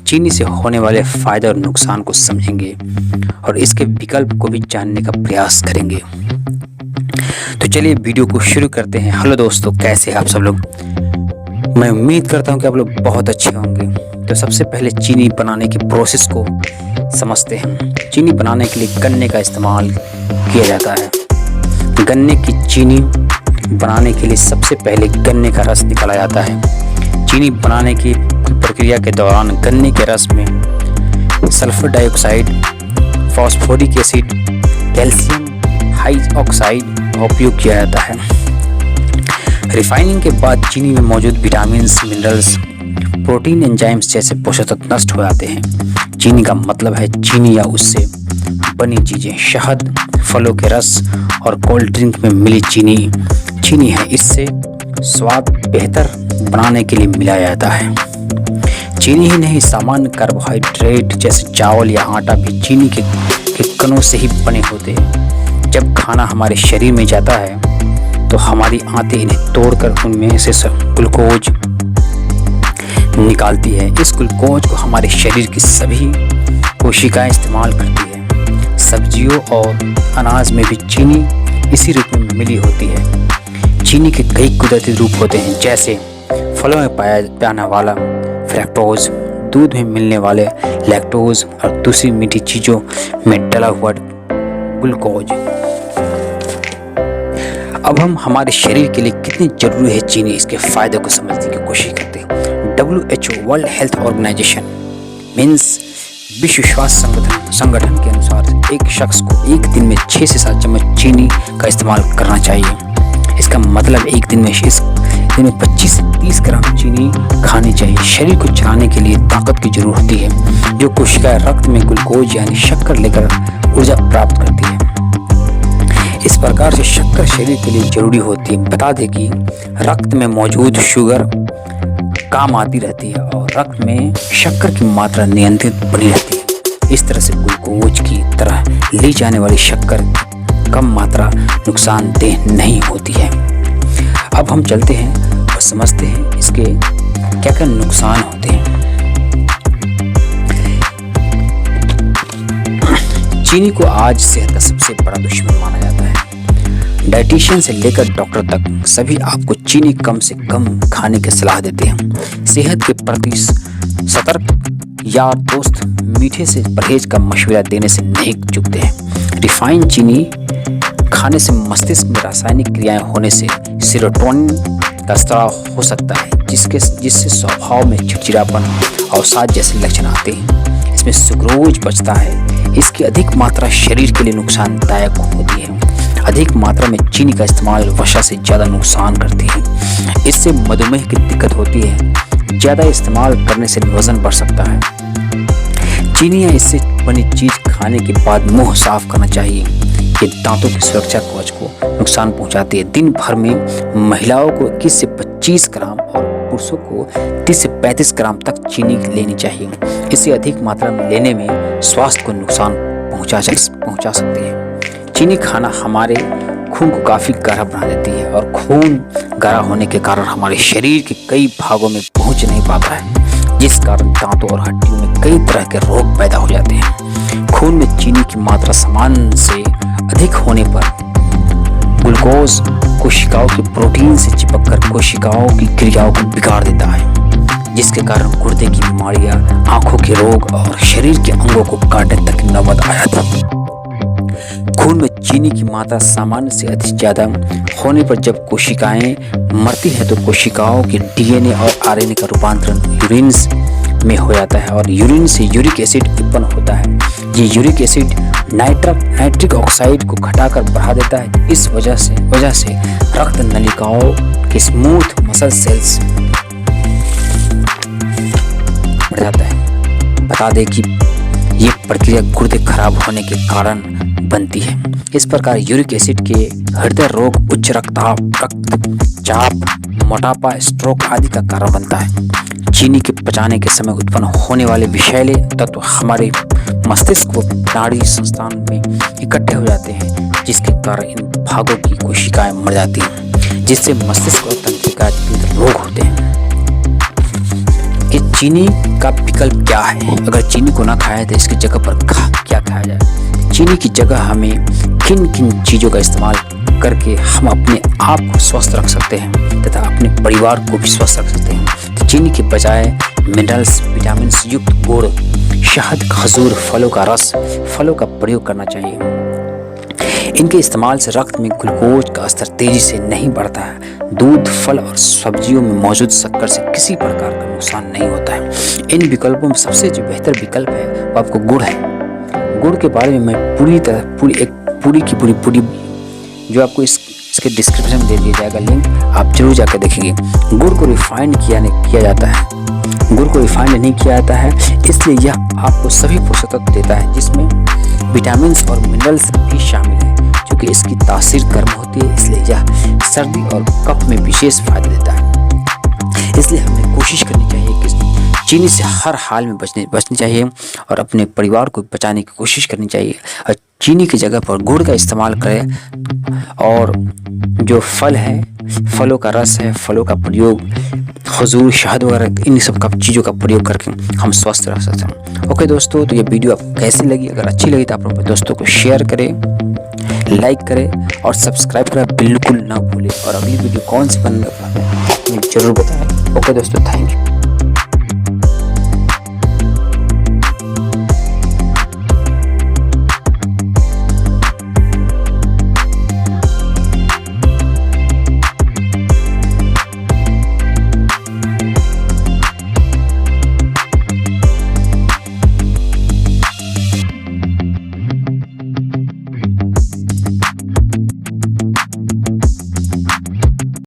चीनी से होने वाले फायदे और नुकसान को समझेंगे और इसके विकल्प को भी जानने का प्रयास करेंगे। तो चलिए वीडियो को शुरू करते हैं। हेलो दोस्तों, कैसे हैं आप सब लोग? मैं उम्मीद करता हूं कि आप लोग बहुत अच्छे होंगे। तो सबसे पहले चीनी बनाने की प्रोसेस को समझते हैं। चीनी बनाने के लिए गन्ने का इस्तेमाल किया जाता है। गन्ने की चीनी बनाने के लिए सबसे पहले गन्ने का रस निकाला जाता है। चीनी बनाने की प्रक्रिया के दौरान गन्ने के रस में sulphur dioxide, phosphoric acid, calcium hydroxide का उपयोग किया जाता है। रिफाइनिंग के बाद चीनी में मौजूद विटामिन, मिनरल्स, प्रोटीन, एंजाइम्स जैसे पोषक तत्व नष्ट हो जाते हैं। चीनी का मतलब है चीनी या उससे बनी चीजें। शहद, फलों के रस और कोल्ड ड्रिंक में मिली चीनी है। इससे स्वाद बेहतर बनाने के लिए मिलाया जाता है। चीनी ही नहीं, सामान्य कार्बोहाइड्रेट जैसे चावल या आटा भी चीनी के कणों से ही बने होते हैं। जब खाना हमारे शरीर में जाता है तो हमारी आंतें इन्हें तोड़कर उनमें से ग्लूकोज निकालती है। इस ग्लूकोज को हमारे शरीर की सभी कोशिकाएं इस्तेमाल करती है। सब्जियों और अनाज में भी चीनी इसी रूप में मिली होती है। चीनी के कई कुदरती रूप होते हैं, जैसे फलों में पाया जाने वाला फ्रैक्टोज, दूध में मिलने वाले लैक्टोज और दूसरी मीठी चीज़ों में डला हुआ ग्लूकोज। अब हम हमारे शरीर के लिए कितनी जरूरी है चीनी, इसके फायदे को समझने की कोशिश करते हैं। WHO world health organization means विश्व स्वास्थ्य संगठन के अनुसार एक शख्स को एक दिन में 6 से 7 चम्मच चीनी का इस्तेमाल करना चाहिए। इसका मतलब एक दिन में 25 से 30 ग्राम चीनी खानी चाहिए। शरीर को चलाने के लिए ताकत की जरूरत होती है, जो कोशिकाएं रक्त में ग्लूकोज यानी शक्कर लेकर ऊर्जा प्राप्त करती है। इस प्रकार से शक्कर शरीर के लिए जरूरी होती है। बता दें कि रक्त में मौजूद शुगर काम आती रहती है और रक्त में शक्कर की मात्रा नियंत्रित बनी रहती है। इस तरह से ग्लूकोज की तरह ली जाने वाली शक्कर कम मात्रा नुकसानदेह नहीं होती है। अब हम चलते हैं और समझते हैं इसके क्या क्या नुकसान होते हैं। चीनी को आज सेहत का सबसे बड़ा दुश्मन माना जाता है। डाइटिशियन से लेकर डॉक्टर तक सभी आपको चीनी कम से कम खाने की सलाह देते हैं। सेहत के प्रति सतर्क यार दोस्त मीठे से परहेज का मशवरा देने से नहीं चूकते हैं। रिफाइंड चीनी खाने से मस्तिष्क में रासायनिक क्रियाएं होने से सेरोटोनिन का स्राव हो सकता है, जिससे स्वभाव में चिड़चिड़ापन, अवसाद जैसे लक्षण आते हैं। इसमें सुक्रोज बचता है। इसकी अधिक मात्रा शरीर के लिए नुकसानदायक होती है। अधिक मात्रा में चीनी का इस्तेमाल वसा से ज़्यादा नुकसान करती है। इससे मधुमेह की दिक्कत होती है। ज़्यादा इस्तेमाल करने से वजन बढ़ सकता है। चीनी या इससे बनी चीज खाने के बाद मुंह साफ करना चाहिए। ये दांतों की सुरक्षा कवच को नुकसान पहुंचाती है। दिन भर में महिलाओं को 21 से 25 ग्राम और पुरुषों को 30 से 35 ग्राम तक चीनी लेनी चाहिए। इससे अधिक मात्रा में लेने में स्वास्थ्य को नुकसान पहुंचा सकती है। चीनी खाना हमारे खून को काफ़ी गाढ़ा बना देती है और खून गाढ़ा होने के कारण हमारे शरीर के कई भागों में पहुंच नहीं पाता है, जिस कारण दांतों और हड्डियों में कई तरह के रोग पैदा हो जाते हैं। खून में चीनी की मात्रा सामान्य से अधिक होने पर ग्लूकोज कोशिकाओं के प्रोटीन से चिपककर कोशिकाओं की क्रियाओं को बिगाड़ देता है, जिसके कारण गुर्दे की बीमारियां, आंखों के रोग और शरीर के अंगों को काटने तक नौबत आ जाती है। खून में चीनी की मात्रा सामान्य से अधिक ज़्यादा होने पर जब कोशिकाएं मरती है तो कोशिकाओं के डीएनए और आरएनए का रूपांतरण यूरिन में हो जाता है और यूरिन से यूरिक एसिड उत्पन्न होता है। ये यूरिक एसिड नाइट्रिक ऑक्साइड को घटाकर बढ़ा देता है। इस वजह से रक्त नलिकाओं के स्मूथ मसल सेल्स बढ़ जाता है। बता दें कि ये प्रक्रिया गुर्दे खराब होने के कारण बनती है। इस प्रकार यूरिक एसिड के हृदय रोग, उच्च रक्तचाप, मोटापा, स्ट्रोक आदि का कारण बनता है। चीनी के पचाने के समय उत्पन्न होने वाले विषैले तत्व हमारे मस्तिष्क व नाड़ी संस्थान में इकट्ठे हो जाते हैं, जिसके कारण इन भागों की कोशिकाएं मर जाती हैं, जिससे मस्तिष्क और तंत्रिका रोग होते हैं। कि चीनी का विकल्प क्या है? अगर चीनी को ना खाया तो इसकी जगह पर क्या खाया जाए? चीनी की जगह हमें किन किन चीज़ों का इस्तेमाल करके हम अपने आप को स्वस्थ रख सकते हैं तथा अपने परिवार को भी स्वस्थ रख सकते हैं? तो चीनी के बजाय मिनरल्स, विटामिन युक्त गुड़, शहद, खजूर, फलों का रस, फलों का प्रयोग करना चाहिए। इनके इस्तेमाल से रक्त में ग्लूकोज का स्तर तेजी से नहीं बढ़ता है। दूध, फल और सब्जियों में मौजूद शक्कर से किसी प्रकार का नुकसान नहीं होता है। इन विकल्पों में सबसे जो बेहतर विकल्प है वो आपको गुड़ है। गुड़ के बारे में मैं पूरी जो आपको इसके डिस्क्रिप्शन में दे दिया जाएगा लिंक, आप जरूर जाकर देखेंगे। गुड़ को रिफाइंड किया जाता है। गुड़ को रिफाइंड नहीं किया जाता है, इसलिए यह आपको सभी पोषक तत्व देता है, जिसमें विटामिन और मिनरल्स भी शामिल है, जो कि इसकी तासीर गर्म होती है, इसलिए यह सर्दी और कफ में विशेष फायदा देता है। इसलिए हमें कोशिश करनी चाहिए कि चीनी से हर हाल में बचनी चाहिए और अपने परिवार को बचाने की कोशिश करनी चाहिए। और चीनी की जगह पर गुड़ का इस्तेमाल करें और जो फल है, फलों का रस है, फलों का प्रयोग, खजूर, शहद वगैरह, इन सब का चीज़ों का प्रयोग करके हम स्वस्थ रह सकते हैं। ओके दोस्तों, तो ये वीडियो आपको कैसी लगी? अगर अच्छी लगी तो आप अपने दोस्तों को शेयर करें, लाइक करें और सब्सक्राइब करना बिल्कुल ना भूलें। और अगली वीडियो कौन सी बनने वाली है जरूर बताएं। ओके दोस्तों, थैंक यू।